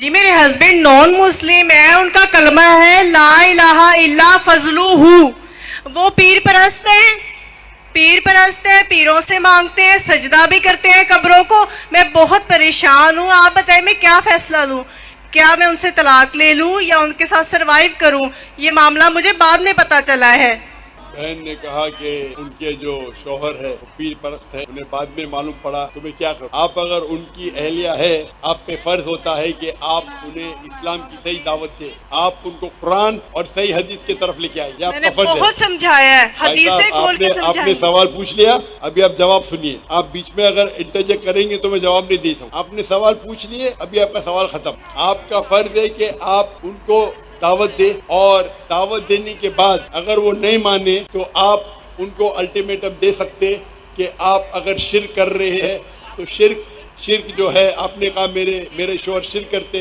جی میرے ہسبینڈ نان مسلم ہے، ان کا کلمہ ہے لا الہ الا فضلو ہو، وہ پیر پرست ہیں، پیروں سے مانگتے ہیں، سجدہ بھی کرتے ہیں قبروں کو. میں بہت پریشان ہوں، آپ بتائیں میں کیا فیصلہ لوں؟ کیا میں ان سے طلاق لے لوں یا ان کے ساتھ سروائیو کروں؟ یہ معاملہ مجھے بعد میں پتا چلا ہے. بہن نے کہا کہ ان کے جو شوہر ہے وہ پیر پرست ہے، انہیں بعد میں معلوم پڑا تو میں کیا کروں؟ آپ اگر ان کی اہلیہ ہے، آپ پہ فرض ہوتا ہے کہ آپ انہیں اسلام کی صحیح دعوت دیں، آپ ان کو قرآن اور صحیح حدیث کی طرف لے کے آئیے. میں نے بہت سمجھایا ہے، حدیثیں کھول کے آپ نے سمجھائی. سوال پوچھ لیا، ابھی آپ جواب سنیے. آپ بیچ میں اگر انٹرجیکٹ کریں گے تو میں جواب نہیں دے سکتا. آپ نے سوال پوچھ لیے، ابھی آپ کا سوال ختم. آپ کا فرض ہے کہ آپ ان کو دعوت دے، اور دعوت دینے کے بعد اگر وہ نہیں مانے تو آپ ان کو الٹیمیٹم دے سکتے کہ آپ اگر شرک کر رہے ہیں تو شرک جو ہے، آپ نے کہا میرے شوہر شرک کرتے